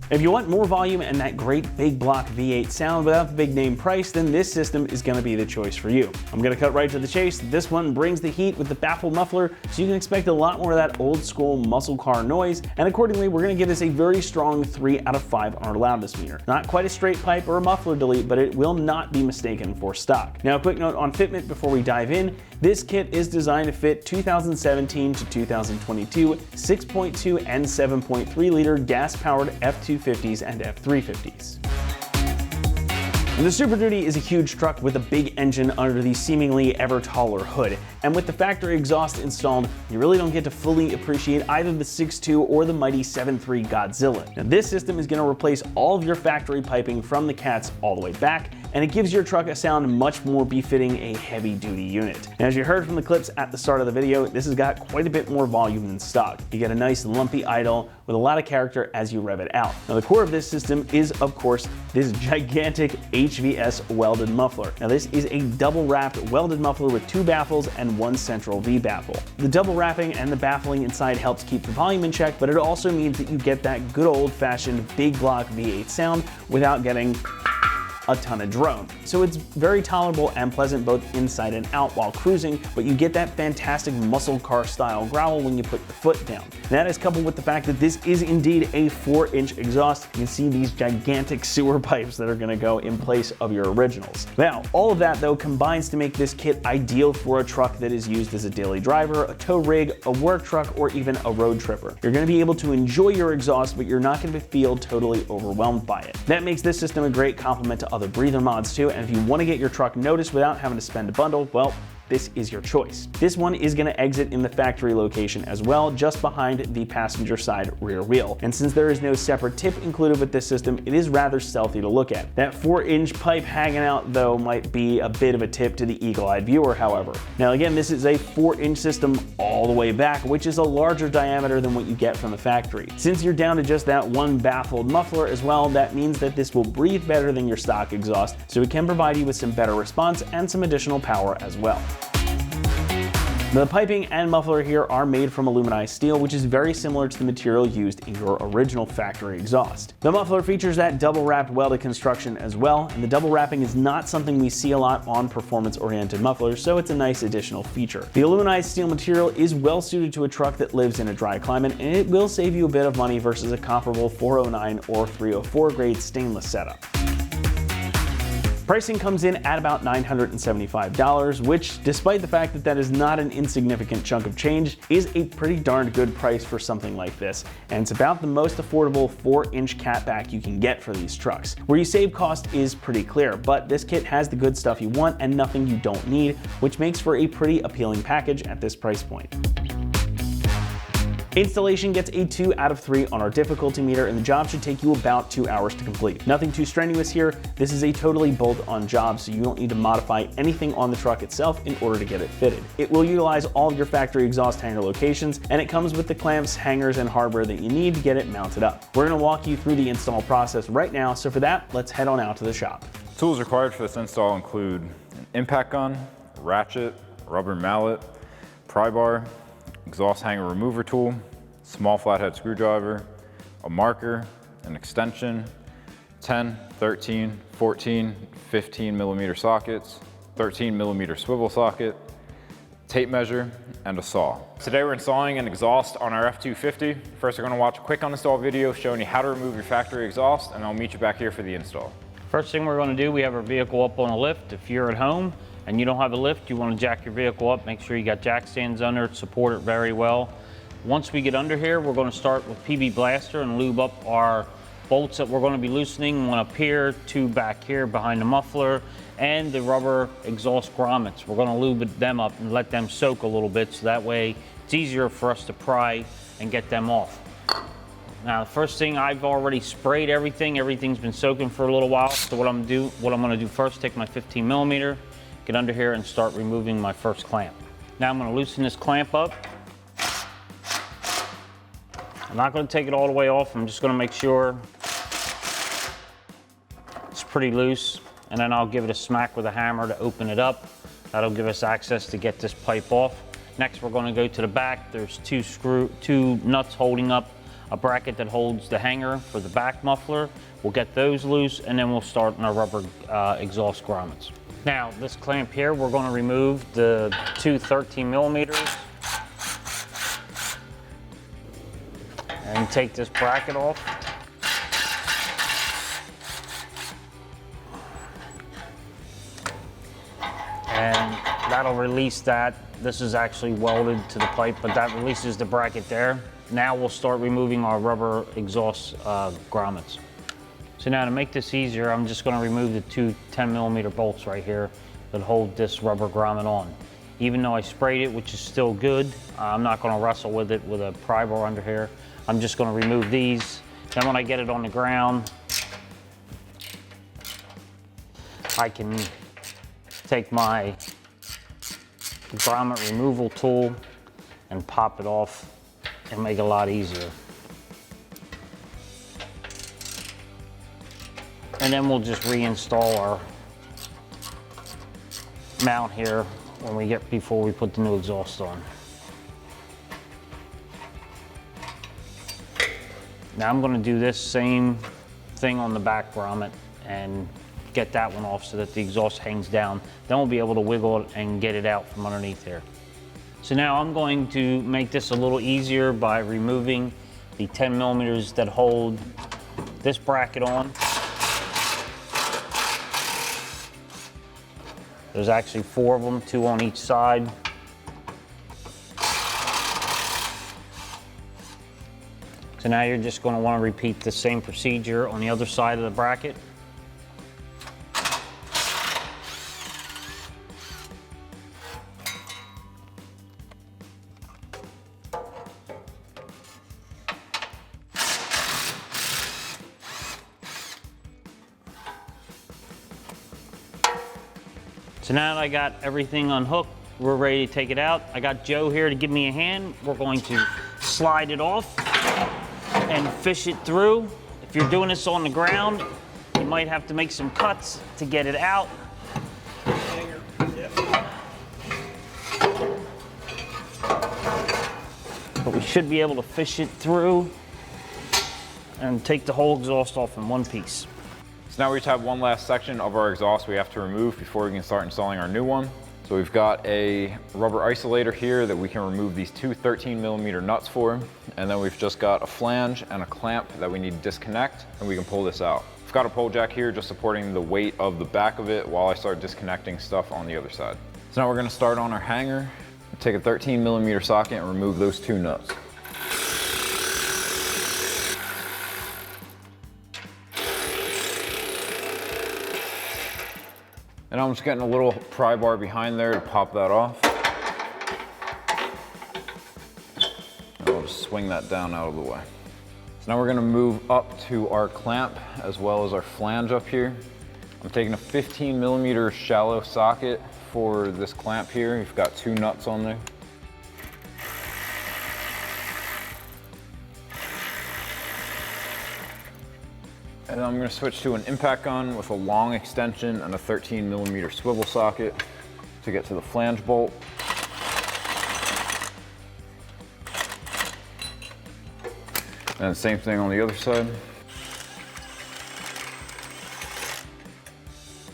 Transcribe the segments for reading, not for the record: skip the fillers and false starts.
If you want more volume and that great big block V8 sound without the big name price, then this system is going to be the choice for you. I'm going to cut right to the chase. This one brings the heat with the baffled muffler, so you can expect a lot more of that old school muscle car noise, and accordingly we're going to give this a very strong 3 out of 5 on our loudness meter. Not quite a straight pipe or a muffler delete, but it will not be mistaken for stock. Now a quick note on fitment before we dive in. This kit is designed to fit 2017 to 2022 6.2 and 7.3 liter gas-powered F-250s and F-350s. And the Super Duty is a huge truck with a big engine under the seemingly ever taller hood, and with the factory exhaust installed, you really don't get to fully appreciate either the 6.2 or the mighty 7.3 Godzilla. Now this system is going to replace all of your factory piping from the cats all the way back, and it gives your truck a sound much more befitting a heavy-duty unit. Now, as you heard from the clips at the start of the video, this has got quite a bit more volume than stock. You get a nice lumpy idle with a lot of character as you rev it out. Now the core of this system is, of course, this gigantic HVS welded muffler. Now this is a double wrapped welded muffler with 2 baffles and 1 central V baffle. The double wrapping and the baffling inside helps keep the volume in check, but it also means that you get that good old-fashioned big block V8 sound without getting a ton of drone. So it's very tolerable and pleasant both inside and out while cruising, but you get that fantastic muscle car style growl when you put your foot down. And that is coupled with the fact that this is indeed a 4-inch exhaust. You can see these gigantic sewer pipes that are gonna go in place of your originals. Now, all of that though combines to make this kit ideal for a truck that is used as a daily driver, a tow rig, a work truck, or even a road tripper. You're gonna be able to enjoy your exhaust, but you're not gonna feel totally overwhelmed by it. That makes this system a great complement to other breather mods too, and if you want to get your truck noticed without having to spend a bundle, well, this is your choice. This one is going to exit in the factory location as well, just behind the passenger side rear wheel. And since there is no separate tip included with this system, it is rather stealthy to look at. That 4-inch pipe hanging out though might be a bit of a tip to the eagle-eyed viewer, however. Now again, this is a 4-inch system all the way back, which is a larger diameter than what you get from the factory. Since you're down to just that 1 baffled muffler as well, that means that this will breathe better than your stock exhaust, so it can provide you with some better response and some additional power as well. Now, the piping and muffler here are made from aluminized steel, which is very similar to the material used in your original factory exhaust. The muffler features that double wrapped welded construction as well, and the double wrapping is not something we see a lot on performance-oriented mufflers, so it's a nice additional feature. The aluminized steel material is well suited to a truck that lives in a dry climate, and it will save you a bit of money versus a comparable 409 or 304 grade stainless setup. Pricing comes in at about $975, which, despite the fact that that is not an insignificant chunk of change, is a pretty darn good price for something like this, and it's about the most affordable 4-inch catback you can get for these trucks. Where you save cost is pretty clear, but this kit has the good stuff you want and nothing you don't need, which makes for a pretty appealing package at this price point. Installation gets a 2 out of 3 on our difficulty meter, and the job should take you about 2 hours to complete. Nothing too strenuous here. This is a totally bolt-on job, so you don't need to modify anything on the truck itself in order to get it fitted. It will utilize all of your factory exhaust hanger locations, and it comes with the clamps, hangers, and hardware that you need to get it mounted up. We're going to walk you through the install process right now, so for that, let's head on out to the shop. Tools required for this install include an impact gun, a ratchet, a rubber mallet, pry bar, exhaust hanger remover tool, small flathead screwdriver, a marker, an extension, 10, 13, 14, 15 millimeter sockets, 13 millimeter swivel socket, tape measure, and a saw. Today we're installing an exhaust on our F-250. First, we're going to watch a quick uninstall video showing you how to remove your factory exhaust, and I'll meet you back here for the install. First thing we're going to do, we have our vehicle up on a lift. If you're at home and you don't have a lift, you want to jack your vehicle up, make sure you got jack stands under it, support it very well. Once we get under here, we're going to start with PB Blaster and lube up our bolts that we're going to be loosening, one up here, 2 back here behind the muffler, and the rubber exhaust grommets. We're going to lube them up and let them soak a little bit, so that way it's easier for us to pry and get them off. Now, the first thing, I've already sprayed everything. Everything's been soaking for a little while. So what I'm going to do first, take my 15 millimeter, get under here and start removing my first clamp. Now I'm going to loosen this clamp up. I'm not going to take it all the way off. I'm just going to make sure it's pretty loose, and then I'll give it a smack with a hammer to open it up. That'll give us access to get this pipe off. Next, we're going to go to the back. There's two nuts holding up a bracket that holds the hanger for the back muffler. We'll get those loose, and then we'll start on our rubber exhaust grommets. Now, this clamp here, we're going to remove the two 13 millimeters and take this bracket off. And that'll release that. This is actually welded to the pipe, but that releases the bracket there. Now we'll start removing our rubber exhaust grommets. So now to make this easier, I'm just going to remove the two 10 millimeter bolts right here that hold this rubber grommet on. Even though I sprayed it, which is still good, I'm not going to wrestle with it with a pry bar under here. I'm just going to remove these. Then when I get it on the ground, I can take my grommet removal tool and pop it off and make it a lot easier. And then we'll just reinstall our mount here before we put the new exhaust on. Now I'm going to do this same thing on the back grommet and get that one off so that the exhaust hangs down. Then we'll be able to wiggle it and get it out from underneath here. So now I'm going to make this a little easier by removing the 10 millimeters that hold this bracket on. There's actually 4 of them, 2 on each side. So now you're just going to want to repeat the same procedure on the other side of the bracket. So now that I got everything unhooked, we're ready to take it out. I got Joe here to give me a hand. We're going to slide it off and fish it through. If you're doing this on the ground, you might have to make some cuts to get it out. But we should be able to fish it through and take the whole exhaust off in one piece. So now we just have one last section of our exhaust we have to remove before we can start installing our new one. So we've got a rubber isolator here that we can remove these two 13 millimeter nuts for. And then we've just got a flange and a clamp that we need to disconnect, and we can pull this out. I've got a pole jack here just supporting the weight of the back of it while I start disconnecting stuff on the other side. So now we're gonna start on our hanger, take a 13 millimeter socket and remove those two nuts. And I'm just getting a little pry bar behind there to pop that off. And I'll just swing that down out of the way. So now we're gonna move up to our clamp as well as our flange up here. I'm taking a 15 millimeter shallow socket for this clamp here. You've got 2 nuts on there. And then I'm going to switch to an impact gun with a long extension and a 13 millimeter swivel socket to get to the flange bolt. And same thing on the other side.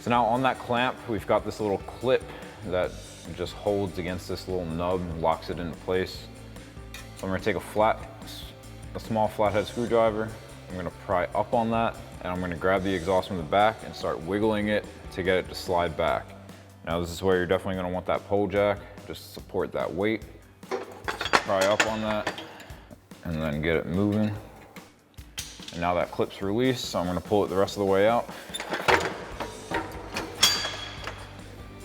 So now on that clamp, we've got this little clip that just holds against this little nub and locks it into place. So I'm going to take a small flathead screwdriver. I'm going to pry up on that, and I'm going to grab the exhaust from the back and start wiggling it to get it to slide back. Now this is where you're definitely going to want that pole jack, just to support that weight. Pry up on that, and then get it moving. And now that clip's released, so I'm going to pull it the rest of the way out.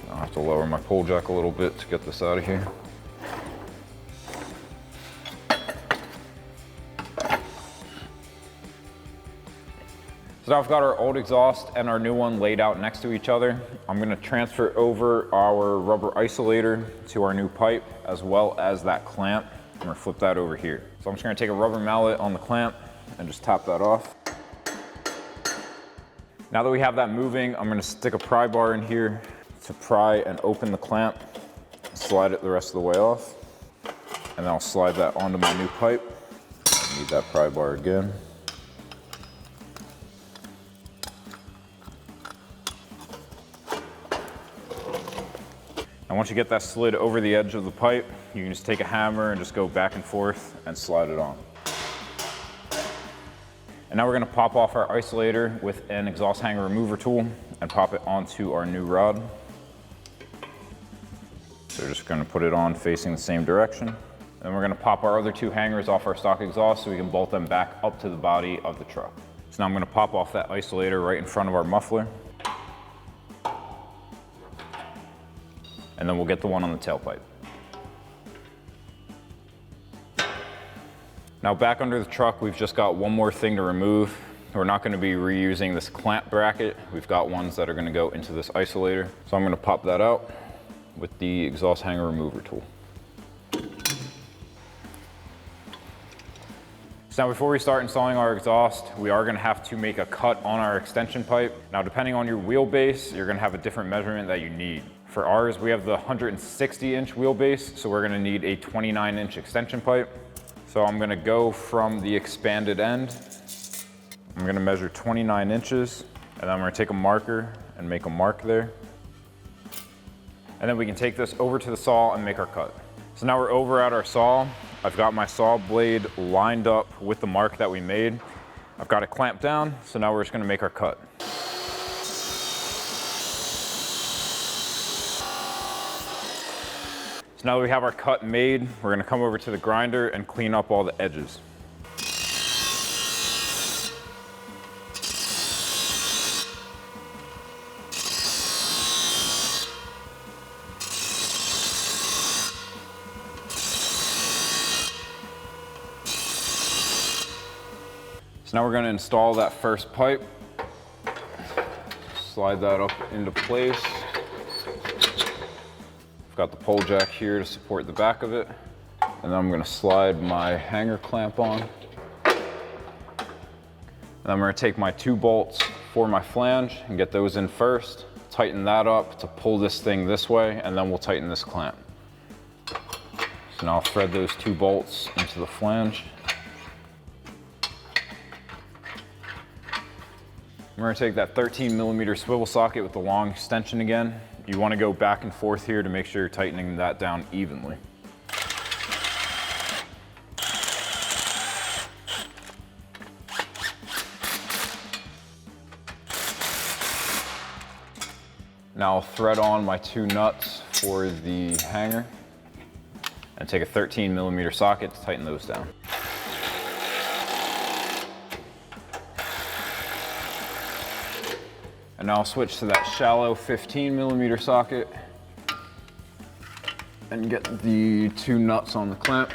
I'll have to lower my pole jack a little bit to get this out of here. So now I've got our old exhaust and our new one laid out next to each other. I'm going to transfer over our rubber isolator to our new pipe as well as that clamp. I'm going to flip that over here. So I'm just going to take a rubber mallet on the clamp and just tap that off. Now that we have that moving, I'm going to stick a pry bar in here to pry and open the clamp, slide it the rest of the way off, and then I'll slide that onto my new pipe, Need that pry bar again. And once you get that slid over the edge of the pipe, you can just take a hammer and just go back and forth and slide it on. And now we're gonna pop off our isolator with an exhaust hanger remover tool and pop it onto our new rod. So we're just gonna put it on facing the same direction. Then we're gonna pop our other two hangers off our stock exhaust so we can bolt them back up to the body of the truck. So now I'm gonna pop off that isolator right in front of our muffler. And then we'll get the one on the tailpipe. Now back under the truck, we've just got one more thing to remove. We're not gonna be reusing this clamp bracket. We've got ones that are gonna go into this isolator. So I'm gonna pop that out with the exhaust hanger remover tool. So now before we start installing our exhaust, we are gonna have to make a cut on our extension pipe. Now depending on your wheelbase, you're gonna have a different measurement that you need. For ours, we have the 160-inch wheelbase, so we're gonna need a 29-inch extension pipe. So I'm gonna go from the expanded end. I'm gonna measure 29 inches, and then I'm gonna take a marker and make a mark there. And then we can take this over to the saw and make our cut. So now we're over at our saw. I've got my saw blade lined up with the mark that we made. I've got it clamped down, so now we're just gonna make our cut. So now that we have our cut made, we're gonna come over to the grinder and clean up all the edges. So now we're gonna install that first pipe. Slide that up into place. Got the pole jack here to support the back of it. And then I'm gonna slide my hanger clamp on. And I'm gonna take my 2 bolts for my flange and get those in first. Tighten that up to pull this thing this way, and then we'll tighten this clamp. So now I'll thread those 2 bolts into the flange. I'm gonna take that 13mm swivel socket with the long extension again. You wanna go back and forth here to make sure you're tightening that down evenly. Now I'll thread on my 2 nuts for the hanger and take a 13mm socket to tighten those down. And now I'll switch to that shallow 15mm socket and get the 2 nuts on the clamp.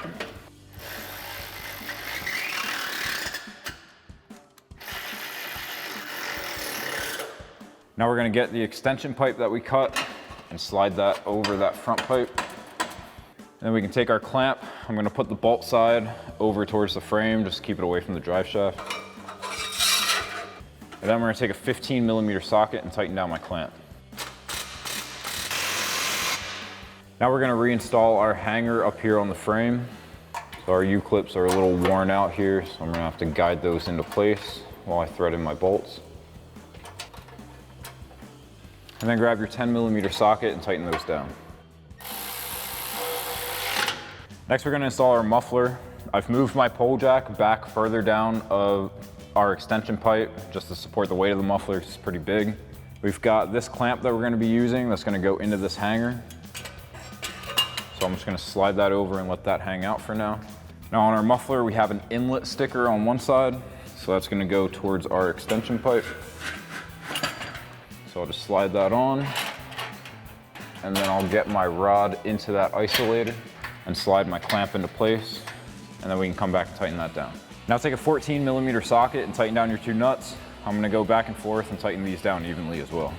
Now we're gonna get the extension pipe that we cut and slide that over that front pipe. And then we can take our clamp. I'm gonna put the bolt side over towards the frame, just keep it away from the drive shaft. And then we're gonna take a 15mm socket and tighten down my clamp. Now we're gonna reinstall our hanger up here on the frame. So our U-clips are a little worn out here, so I'm gonna have to guide those into place while I thread in my bolts. And then grab your 10mm socket and tighten those down. Next, we're gonna install our muffler. I've moved my pole jack back further down of our extension pipe just to support the weight of the muffler. It's pretty big. We've got this clamp that we're gonna be using that's gonna go into this hanger. So I'm just gonna slide that over and let that hang out for now. Now on our muffler, we have an inlet sticker on one side. So that's gonna go towards our extension pipe. So I'll just slide that on. And then I'll get my rod into that isolator and slide my clamp into place. And then we can come back and tighten that down. Now take a 14mm socket and tighten down your 2 nuts. I'm gonna go back and forth and tighten these down evenly as well.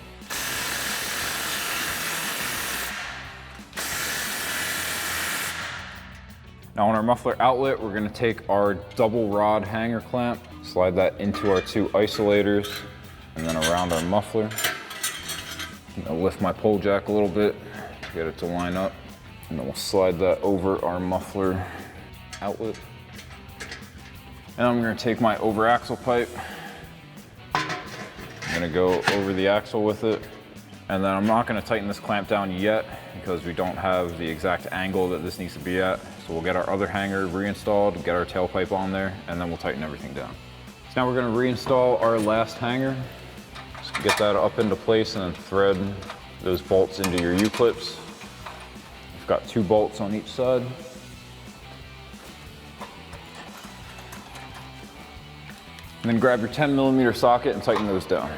Now on our muffler outlet, we're gonna take our double rod hanger clamp, slide that into our 2 isolators, and then around our muffler. I'll lift my pole jack a little bit, get it to line up, and then we'll slide that over our muffler outlet. And I'm gonna take my over axle pipe. I'm gonna go over the axle with it. And then I'm not gonna tighten this clamp down yet because we don't have the exact angle that this needs to be at. So we'll get our other hanger reinstalled, get our tailpipe on there, and then we'll tighten everything down. So now we're gonna reinstall our last hanger. Just get that up into place and then thread those bolts into your U-clips. We've got 2 bolts on each side. And then grab your 10mm socket and tighten those down.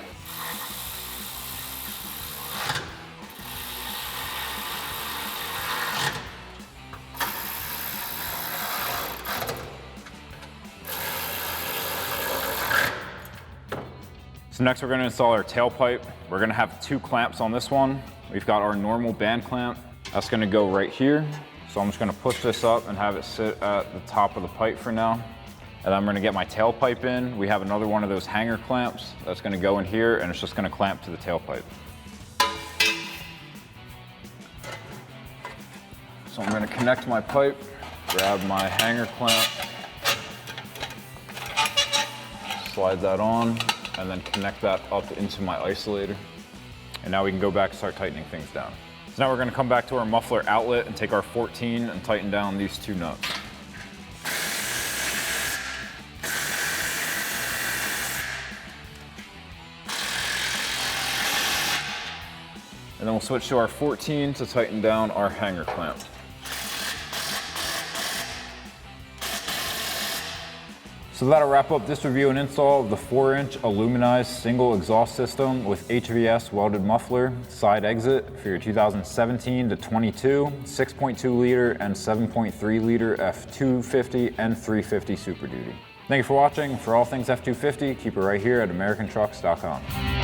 So next we're going to install our tailpipe. We're going to have 2 clamps on this one. We've got our normal band clamp. That's going to go right here. So I'm just going to push this up and have it sit at the top of the pipe for now. And I'm going to get my tailpipe in. We have another one of those hanger clamps that's going to go in here, and it's just going to clamp to the tailpipe. So I'm going to connect my pipe, grab my hanger clamp, slide that on, and then connect that up into my isolator. And now we can go back and start tightening things down. So now we're going to come back to our muffler outlet and take our 14 and tighten down these 2 nuts. And then we'll switch to our 14 to tighten down our hanger clamp. So that'll wrap up this review and install of the 4-inch aluminized single exhaust system with HVS welded muffler side exit for your 2017 to 22 6.2 liter and 7.3 liter F-250 and 350 Super Duty. Thank you for watching. For all things F-250, keep it right here at AmericanTrucks.com.